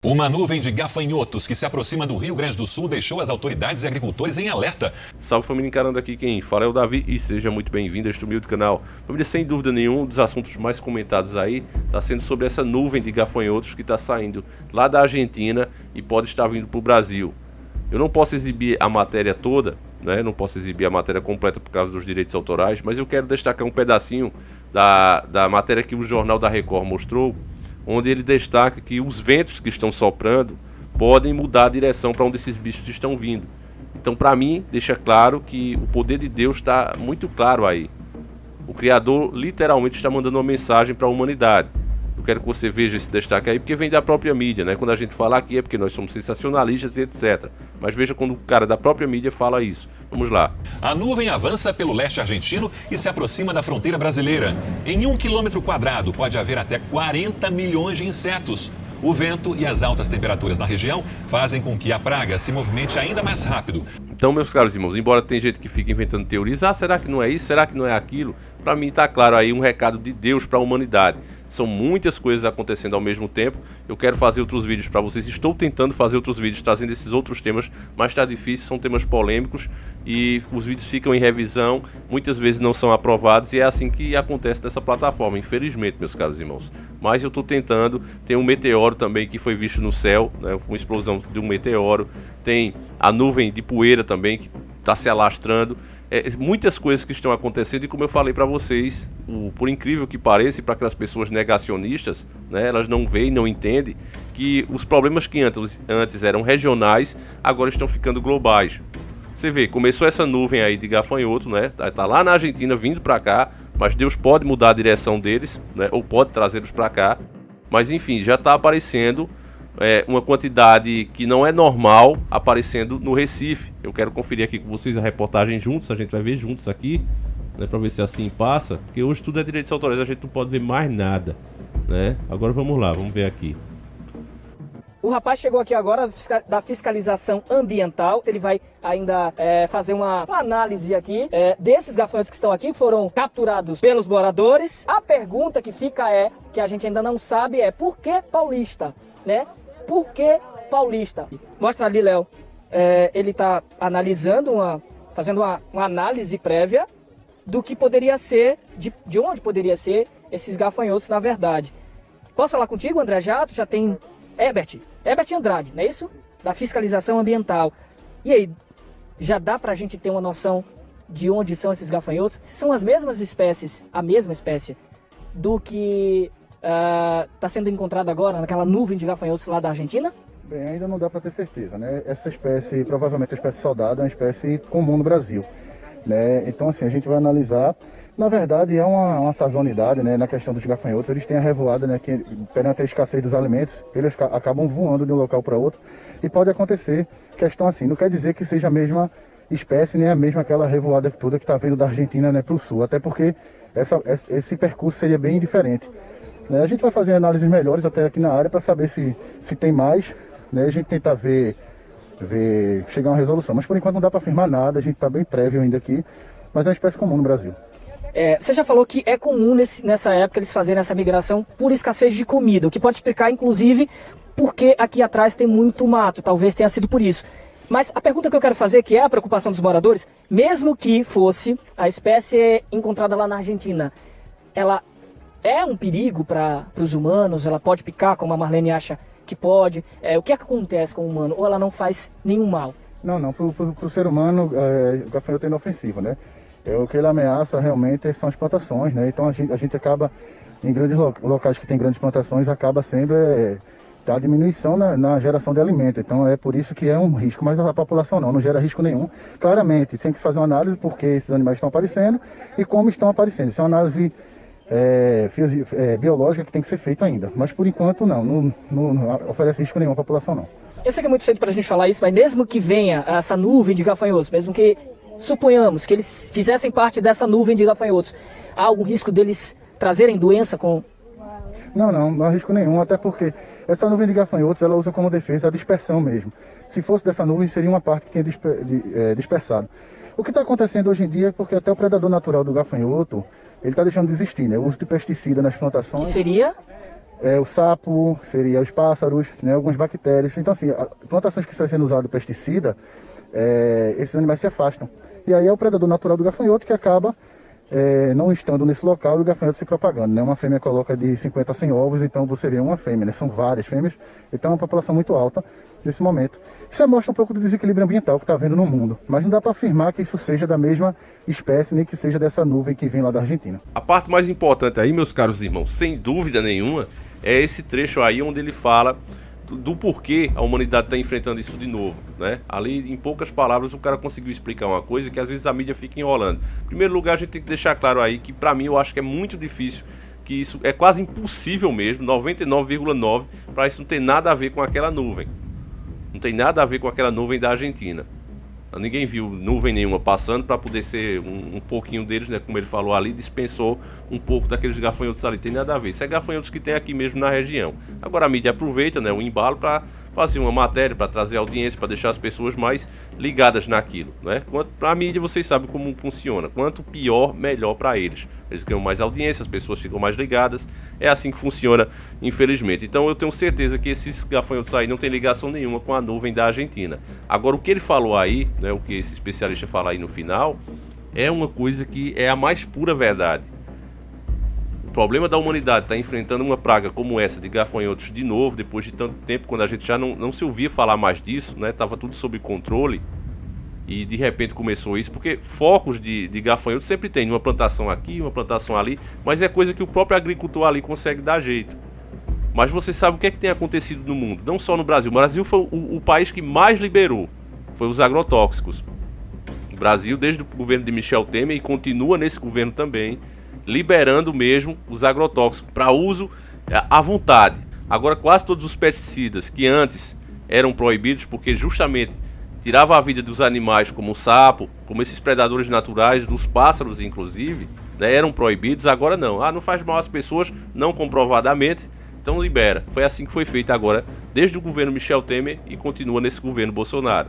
Uma nuvem de gafanhotos que se aproxima do Rio Grande do Sul deixou as autoridades e agricultores em alerta. Salve família encarando aqui, quem fala é o Davi e seja muito bem-vindo a este humilde canal. Família, sem dúvida nenhuma, um dos assuntos mais comentados aí está sendo sobre essa nuvem de gafanhotos que está saindo lá da Argentina e pode estar vindo para o Brasil. Eu não posso exibir a matéria toda, né? Não posso exibir a matéria completa por causa dos direitos autorais, mas eu quero destacar um pedacinho da matéria que o Jornal da Record mostrou, onde ele destaca que os ventos que estão soprando podem mudar a direção para onde esses bichos estão vindo. Então, para mim, deixa claro que o poder de Deus está muito claro aí. O Criador literalmente está mandando uma mensagem para a humanidade. Eu quero que você veja esse destaque aí, porque vem da própria mídia, né? Quando a gente fala aqui é porque nós somos sensacionalistas e etc. Mas veja quando o cara da própria mídia fala isso. Vamos lá. A nuvem avança pelo leste argentino e se aproxima da fronteira brasileira. Em 1 quilômetro quadrado pode haver até 40 milhões de insetos. O vento e as altas temperaturas na região fazem com que a praga se movimente ainda mais rápido. Então, meus caros irmãos, embora tem gente que fica inventando teorias, será que não é isso? Será que não é aquilo? Para mim está claro aí um recado de Deus para a humanidade. São muitas coisas acontecendo ao mesmo tempo. Eu quero fazer outros vídeos para vocês. Estou tentando fazer outros vídeos trazendo esses outros temas, mas está difícil, são temas polêmicos e os vídeos ficam em revisão, muitas vezes não são aprovados e é assim que acontece nessa plataforma, infelizmente, meus caros irmãos. Mas eu estou tentando. Tem um meteoro também que foi visto no céu, né, uma explosão de um meteoro. Tem a nuvem de poeira também que está se alastrando. Muitas coisas que estão acontecendo e, como eu falei para vocês, por incrível que pareça, para aquelas pessoas negacionistas, né, elas não veem, não entendem que os problemas que antes eram regionais, agora estão ficando globais. Você vê, começou essa nuvem aí de gafanhoto, né, tá lá na Argentina vindo para cá, mas Deus pode mudar a direção deles, né, ou pode trazê-los para cá, mas enfim, já está aparecendo uma quantidade que não é normal aparecendo no Recife. Eu quero conferir aqui com vocês a reportagem juntos, a gente vai ver juntos aqui, né, para ver se assim passa, porque hoje tudo é direitos autorais, a gente não pode ver mais nada, né? Agora vamos lá, vamos ver aqui. O rapaz chegou aqui agora da fiscalização ambiental. Ele vai ainda fazer uma análise aqui desses gafanhotos que estão aqui, que foram capturados pelos moradores. A pergunta que fica que a gente ainda não sabe por que Paulista, né? Por que Paulista? Mostra ali, Léo. Ele está analisando, fazendo uma análise prévia do que poderia ser, de onde poderia ser esses gafanhotos na verdade. Posso falar contigo, André Jato? Já tem Herbert Andrade, não é isso? Da fiscalização ambiental. E aí, já dá para a gente ter uma noção de onde são esses gafanhotos? Se são as mesmas espécies, a mesma espécie, do que está sendo encontrado agora naquela nuvem de gafanhotos lá da Argentina? Bem, ainda não dá para ter certeza, né? Essa espécie, provavelmente a espécie soldada, é uma espécie comum no Brasil, né? Então, assim, a gente vai analisar. Na verdade, é uma sazonalidade, né? Na questão dos gafanhotos, eles têm a revoada, né? Que perante a escassez dos alimentos, eles acabam voando de um local para outro e pode acontecer questão assim. Não quer dizer que seja a mesma espécie, nem a mesma aquela revoada toda que está vindo da Argentina, né, para o sul, até porque esse percurso seria bem diferente. A gente vai fazer análises melhores até aqui na área para saber se tem mais, né? A gente tentar chegar a uma resolução. Mas por enquanto não dá para afirmar nada, a gente está bem prévio ainda aqui, mas é uma espécie comum no Brasil. Você já falou que é comum nessa época eles fazerem essa migração por escassez de comida, o que pode explicar inclusive porque aqui atrás tem muito mato, talvez tenha sido por isso. Mas a pergunta que eu quero fazer, que é a preocupação dos moradores, mesmo que fosse a espécie encontrada lá na Argentina, ela é um perigo para os humanos? Ela pode picar, como a Marlene acha que pode? O que acontece com o humano? Ou ela não faz nenhum mal? Não, para o ser humano, o gafanhoto é inofensivo, né? O que ele ameaça realmente são as plantações, né? Então a gente acaba, em grandes locais que tem grandes plantações, acaba sendo a diminuição na geração de alimento. Então é por isso que é um risco, mas a população não gera risco nenhum. Claramente, tem que se fazer uma análise porque esses animais estão aparecendo e como estão aparecendo. Isso é uma análise biológica que tem que ser feita ainda. Mas por enquanto não oferece risco nenhum à população não. Eu sei que é muito cedo para a gente falar isso, mas mesmo que venha essa nuvem de gafanhotos, mesmo que suponhamos que eles fizessem parte dessa nuvem de gafanhotos, há algum risco deles trazerem doença com... Não há risco nenhum, até porque essa nuvem de gafanhotos ela usa como defesa a dispersão mesmo. Se fosse dessa nuvem, seria uma parte que tinha dispersado. O que está acontecendo hoje em dia é porque até o predador natural do gafanhoto, ele está deixando de existir, né? O uso de pesticida nas plantações. Que seria? o sapo, seria os pássaros, né, algumas bactérias. Então, assim, plantações que estão sendo usado pesticida, esses animais se afastam. E aí é o predador natural do gafanhoto que acaba não estando nesse local e o gafanhoto se propagando, né? Uma fêmea coloca de 50 a 100 ovos, então você vê uma fêmea, né? São várias fêmeas, então é uma população muito alta nesse momento. Isso mostra um pouco do desequilíbrio ambiental que está havendo no mundo, mas não dá para afirmar que isso seja da mesma espécie, nem que seja dessa nuvem que vem lá da Argentina. A parte mais importante aí, meus caros irmãos, sem dúvida nenhuma, é esse trecho aí onde ele fala do porquê a humanidade está enfrentando isso de novo, né? Ali, em poucas palavras, o cara conseguiu explicar uma coisa que às vezes a mídia fica enrolando. Em primeiro lugar, a gente tem que deixar claro aí que, para mim, eu acho que é muito difícil, que isso é quase impossível mesmo, 99,9%, para isso não ter nada a ver com aquela nuvem. Não tem nada a ver com aquela nuvem da Argentina. Ninguém viu nuvem nenhuma passando para poder ser um pouquinho deles, né? Como ele falou ali, dispensou um pouco daqueles gafanhotos ali. Tem nada a ver. Isso é gafanhotos que tem aqui mesmo na região. Agora a mídia aproveita, né, o embalo para fazer uma matéria, para trazer audiência, para deixar as pessoas mais ligadas naquilo, né? Quanto para a mídia, vocês sabem como funciona. Quanto pior, melhor para eles. Eles ganham mais audiência, as pessoas ficam mais ligadas. É assim que funciona, infelizmente. Então eu tenho certeza que esses gafanhotos aí não tem ligação nenhuma com a nuvem da Argentina. Agora o que ele falou aí, né, o que esse especialista fala aí no final, é uma coisa que é a mais pura verdade. O problema da humanidade está enfrentando uma praga como essa de gafanhotos de novo, depois de tanto tempo, quando a gente já não se ouvia falar mais disso, né? Tava tudo sob controle e de repente começou isso, porque focos de gafanhotos sempre tem, uma plantação aqui, uma plantação ali, mas é coisa que o próprio agricultor ali consegue dar jeito. Mas você sabe o que é que tem acontecido no mundo, não só no Brasil. O Brasil foi o país que mais liberou, foi os agrotóxicos. O Brasil, desde o governo de Michel Temer, e continua nesse governo também, liberando mesmo os agrotóxicos para uso à vontade. Agora quase todos os pesticidas que antes eram proibidos porque justamente tirava a vida dos animais, como o sapo, como esses predadores naturais, dos pássaros inclusive, né, eram proibidos, agora não. Não faz mal às pessoas, não comprovadamente, então libera. Foi assim que foi feito agora, desde o governo Michel Temer e continua nesse governo Bolsonaro.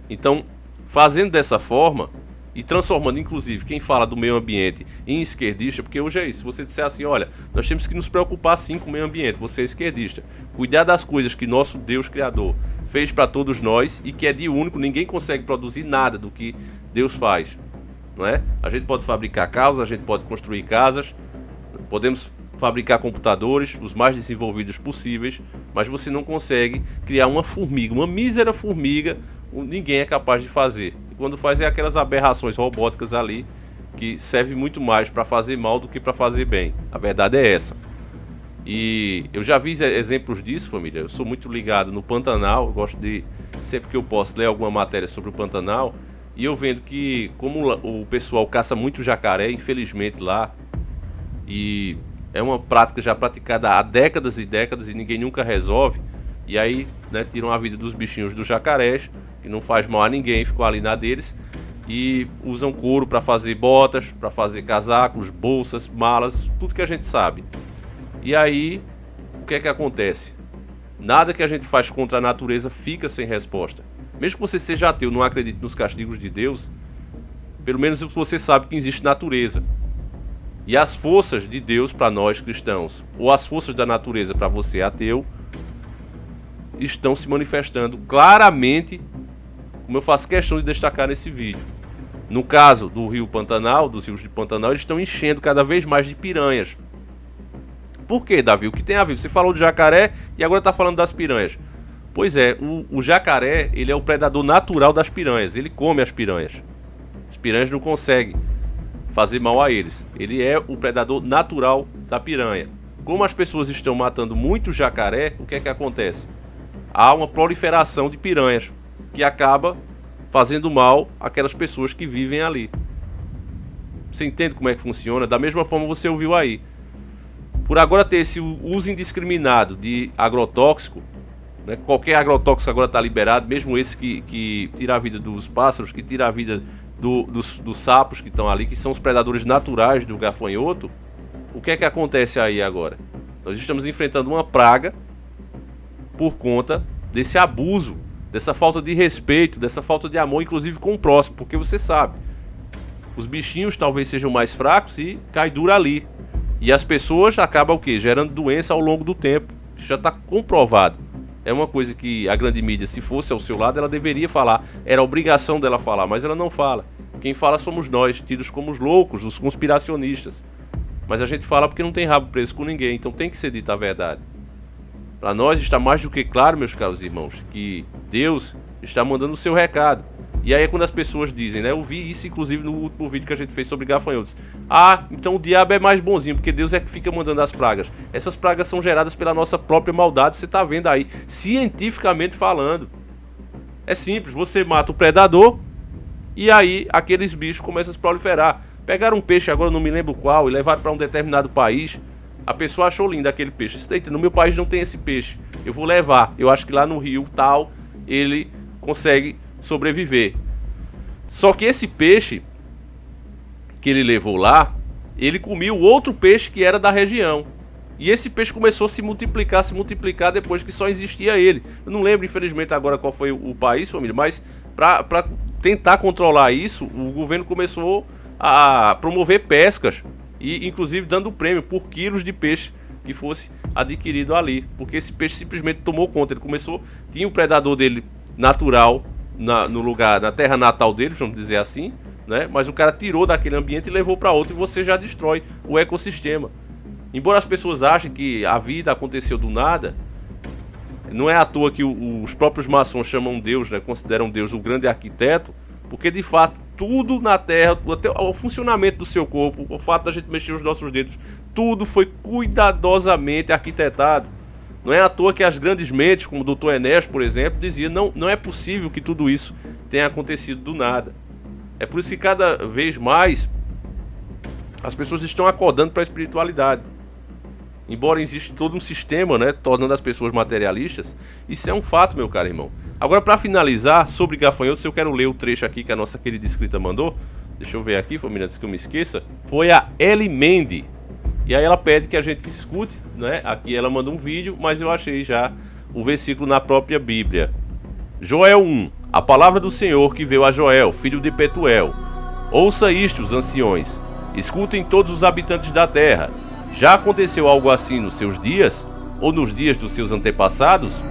Então, fazendo dessa forma e transformando inclusive quem fala do meio ambiente em esquerdista, porque hoje é isso, se você disser assim, olha, nós temos que nos preocupar sim com o meio ambiente, você é esquerdista, cuidar das coisas que nosso Deus Criador fez para todos nós e que é de único, ninguém consegue produzir nada do que Deus faz, não é? A gente pode fabricar carros, a gente pode construir casas, podemos fabricar computadores, os mais desenvolvidos possíveis, mas você não consegue criar uma formiga, uma mísera formiga, ninguém é capaz de fazer. E quando faz é aquelas aberrações robóticas ali, que serve muito mais para fazer mal do que para fazer bem. A verdade é essa. E eu já vi exemplos disso, família. Eu sou muito ligado no Pantanal, eu gosto de, sempre que eu posso, ler alguma matéria sobre o Pantanal, e eu vendo que, como o pessoal caça muito jacaré, infelizmente lá, e é uma prática já praticada há décadas e décadas e ninguém nunca resolve, e aí, né, tiram a vida dos bichinhos dos jacarés, que não faz mal a ninguém, ficam ali na deles, e usam couro para fazer botas, para fazer casacos, bolsas, malas, tudo que a gente sabe. E aí, o que é que acontece? Nada que a gente faz contra a natureza fica sem resposta. Mesmo que você seja ateu, não acredite nos castigos de Deus, pelo menos você sabe que existe natureza. E as forças de Deus para nós cristãos, ou as forças da natureza para você ateu, estão se manifestando claramente, como eu faço questão de destacar nesse vídeo. No caso do rio Pantanal, dos rios de Pantanal, eles estão enchendo cada vez mais de piranhas. Por quê, Davi? O que tem a ver? Você falou de jacaré e agora está falando das piranhas. Pois é, o jacaré, ele é o predador natural das piranhas, ele come as piranhas. As piranhas não conseguem fazer mal a eles. Ele é o predador natural da piranha. Como as pessoas estão matando muito jacaré, o que é que acontece? Há uma proliferação de piranhas que acaba fazendo mal àquelas pessoas que vivem ali. Você entende como é que funciona? Da mesma forma você ouviu aí. Por agora ter esse uso indiscriminado de agrotóxico, né? Qualquer agrotóxico agora está liberado, mesmo esse que tira a vida dos pássaros, que tira a vida dos sapos que estão ali, que são os predadores naturais do gafanhoto. O que é que acontece aí agora? Nós estamos enfrentando uma praga por conta desse abuso, dessa falta de respeito, dessa falta de amor, inclusive com o próximo, porque você sabe, os bichinhos talvez sejam mais fracos e cai duro ali. E as pessoas acabam o quê? Gerando doença ao longo do tempo. Isso já está comprovado. É uma coisa que a grande mídia, se fosse ao seu lado, ela deveria falar. Era obrigação dela falar, mas ela não fala. Quem fala somos nós, tidos como os loucos, os conspiracionistas. Mas a gente fala porque não tem rabo preso com ninguém, então tem que ser dita a verdade. Para nós está mais do que claro, meus caros irmãos, que Deus está mandando o seu recado. E aí é quando as pessoas dizem, né? Eu vi isso inclusive no último vídeo que a gente fez sobre gafanhotos. Ah, então o diabo é mais bonzinho, porque Deus é que fica mandando as pragas. Essas pragas são geradas pela nossa própria maldade, você está vendo aí, cientificamente falando. É simples, você mata o predador e aí aqueles bichos começam a se proliferar. Pegaram um peixe, agora não me lembro qual, e levaram para um determinado país. A pessoa achou lindo aquele peixe. No meu país não tem esse peixe, eu vou levar. Eu acho que lá no rio tal, ele consegue sobreviver. Só que esse peixe que ele levou lá, ele comia o outro peixe que era da região. E esse peixe começou a se multiplicar depois que só existia ele. Eu não lembro, infelizmente, agora qual foi o país, família, mas para tentar controlar isso, o governo começou a promover pescas e inclusive dando prêmio por quilos de peixe que fosse adquirido ali, porque esse peixe simplesmente tomou conta. Ele começou, tinha o predador dele natural no lugar, na terra natal dele, vamos dizer assim, né? Mas o cara tirou daquele ambiente e levou para outro, e você já destrói o ecossistema. Embora as pessoas achem que a vida aconteceu do nada, não é à toa que os próprios maçons chamam Deus, né? Consideram Deus o grande arquiteto, porque de fato tudo na Terra, até o funcionamento do seu corpo, o fato da gente mexer os nossos dedos, tudo foi cuidadosamente arquitetado. Não é à toa que as grandes mentes, como o Dr. Enéas, por exemplo, dizia não é possível que tudo isso tenha acontecido do nada. É por isso que cada vez mais as pessoas estão acordando para a espiritualidade. Embora exista todo um sistema, né, tornando as pessoas materialistas, isso é um fato, meu caro irmão. Agora, para finalizar, sobre gafanhotos, eu quero ler o trecho aqui que a nossa querida inscrita mandou. Deixa eu ver aqui, família, antes que eu me esqueça. Foi a Ellie Mendes. E aí ela pede que a gente escute, né? Aqui ela manda um vídeo, mas eu achei já o versículo na própria Bíblia. Joel 1. A palavra do Senhor que veio a Joel, filho de Petuel. Ouça isto, os anciões. Escutem todos os habitantes da terra. Já aconteceu algo assim nos seus dias? Ou nos dias dos seus antepassados?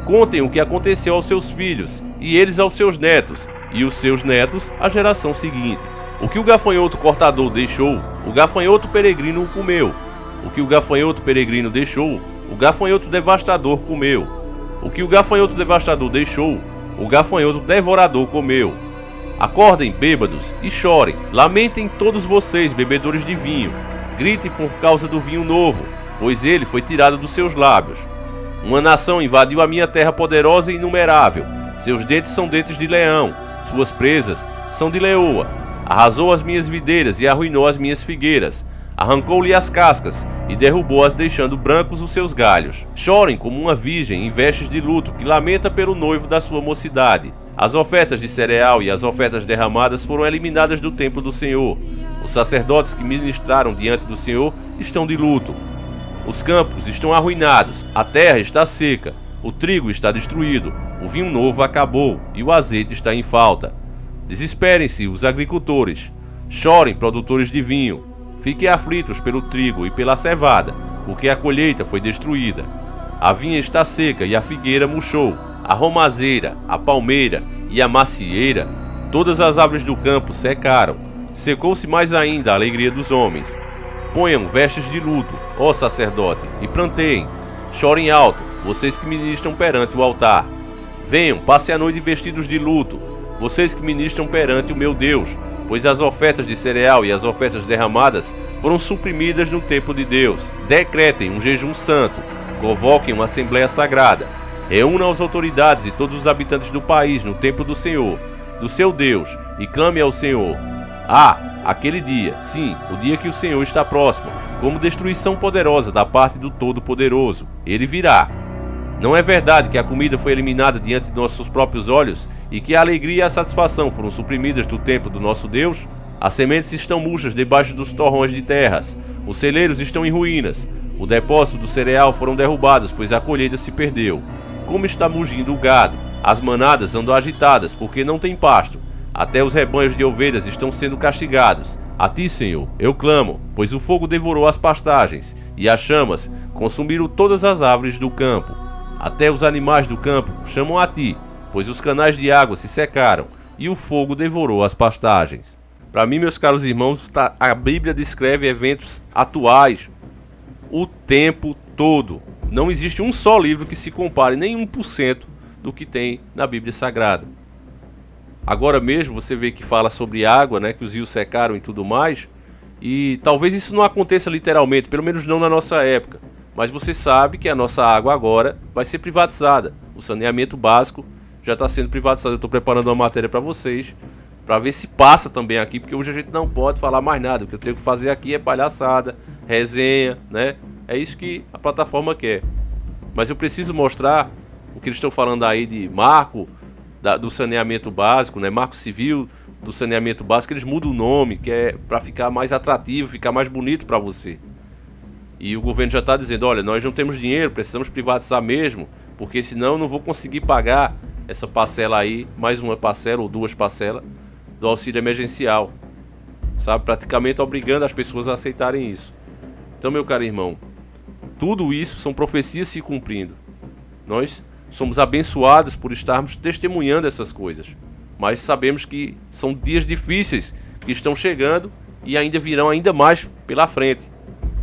Contem o que aconteceu aos seus filhos, e eles aos seus netos, e os seus netos à geração seguinte. O que o gafanhoto cortador deixou, o gafanhoto peregrino o comeu. O que o gafanhoto peregrino deixou, o gafanhoto devastador comeu. O que o gafanhoto devastador deixou, o gafanhoto devorador comeu. Acordem, bêbados, e chorem. Lamentem todos vocês, bebedores de vinho. Gritem por causa do vinho novo, pois ele foi tirado dos seus lábios. Uma nação invadiu a minha terra poderosa e inumerável. Seus dentes são dentes de leão, suas presas são de leoa. Arrasou as minhas videiras e arruinou as minhas figueiras. Arrancou-lhe as cascas e derrubou-as, deixando brancos os seus galhos. Chorem como uma virgem em vestes de luto que lamenta pelo noivo da sua mocidade. As ofertas de cereal e as ofertas derramadas foram eliminadas do templo do Senhor. Os sacerdotes que ministraram diante do Senhor estão de luto. Os campos estão arruinados, a terra está seca, o trigo está destruído, o vinho novo acabou e o azeite está em falta. Desesperem-se os agricultores, chorem produtores de vinho, fiquem aflitos pelo trigo e pela cevada, porque a colheita foi destruída. A vinha está seca e a figueira murchou, a romazeira, a palmeira e a macieira, todas as árvores do campo secaram, secou-se mais ainda a alegria dos homens. Ponham vestes de luto, ó sacerdote, e planteiem, chorem alto, vocês que ministram perante o altar. Venham, passem a noite vestidos de luto, vocês que ministram perante o meu Deus, pois as ofertas de cereal e as ofertas derramadas foram suprimidas no templo de Deus. Decretem um jejum santo, convoquem uma assembleia sagrada, reúnam as autoridades e todos os habitantes do país no templo do Senhor, do seu Deus, e clame ao Senhor. Aquele dia, sim, o dia que o Senhor está próximo, como destruição poderosa da parte do Todo-Poderoso. Ele virá. Não é verdade que a comida foi eliminada diante de nossos próprios olhos e que a alegria e a satisfação foram suprimidas do templo do nosso Deus? As sementes estão murchas debaixo dos torrões de terras, os celeiros estão em ruínas, o depósito do cereal foram derrubados, pois a colheita se perdeu. Como está mugindo o gado, as manadas andam agitadas, porque não tem pasto. Até os rebanhos de ovelhas estão sendo castigados. A ti, Senhor, eu clamo, pois o fogo devorou as pastagens, e as chamas consumiram todas as árvores do campo. Até os animais do campo chamam a ti, pois os canais de água se secaram, e o fogo devorou as pastagens. Para mim, meus caros irmãos, a Bíblia descreve eventos atuais o tempo todo. Não existe um só livro que se compare nem 1% do que tem na Bíblia Sagrada. Agora mesmo você vê que fala sobre água, né, que os rios secaram e tudo mais, e talvez isso não aconteça literalmente, pelo menos não na nossa época, mas você sabe que a nossa água agora vai ser privatizada. O saneamento básico já está sendo privatizado. Eu estou preparando uma matéria para vocês, para ver se passa também aqui, porque hoje a gente não pode falar mais nada. O que eu tenho que fazer aqui é palhaçada, resenha, né? É isso que a plataforma quer. Mas eu preciso mostrar o que eles estão falando aí de marco do saneamento básico, né? Marco civil do saneamento básico. Eles mudam o nome, que é para ficar mais atrativo, ficar mais bonito para você. E o governo já está dizendo, olha, nós não temos dinheiro, precisamos privatizar mesmo, porque senão eu não vou conseguir pagar essa parcela aí, mais uma parcela ou duas parcelas do auxílio emergencial, sabe? Praticamente obrigando as pessoas a aceitarem isso. Então, meu caro irmão, tudo isso são profecias se cumprindo. Nós somos abençoados por estarmos testemunhando essas coisas, mas sabemos que são dias difíceis que estão chegando e ainda virão ainda mais pela frente.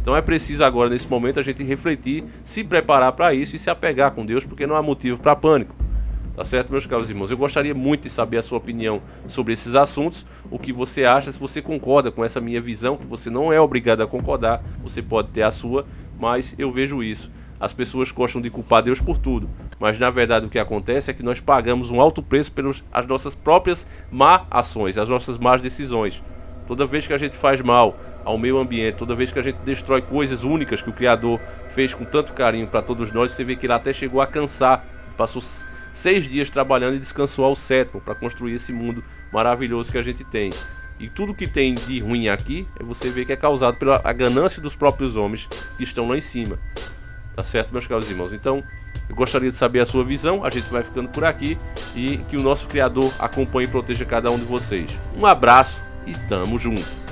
Então é preciso agora, nesse momento, a gente refletir, se preparar para isso e se apegar com Deus, porque não há motivo para pânico. Tá certo, meus caros irmãos? Eu gostaria muito de saber a sua opinião sobre esses assuntos, o que você acha, se você concorda com essa minha visão, que você não é obrigado a concordar, você pode ter a sua, mas eu vejo isso. As pessoas gostam de culpar Deus por tudo, mas na verdade o que acontece é que nós pagamos um alto preço pelas nossas próprias má ações, as nossas más decisões. Toda vez que a gente faz mal ao meio ambiente, toda vez que a gente destrói coisas únicas que o Criador fez com tanto carinho para todos nós, você vê que ele até chegou a cansar, passou 6 dias trabalhando e descansou ao 7º para construir esse mundo maravilhoso que a gente tem. E tudo que tem de ruim aqui, você vê que é causado pela ganância dos próprios homens que estão lá em cima. Tá certo, meus caros irmãos? Então, eu gostaria de saber a sua visão. A gente vai ficando por aqui e que o nosso Criador acompanhe e proteja cada um de vocês. Um abraço e tamo junto!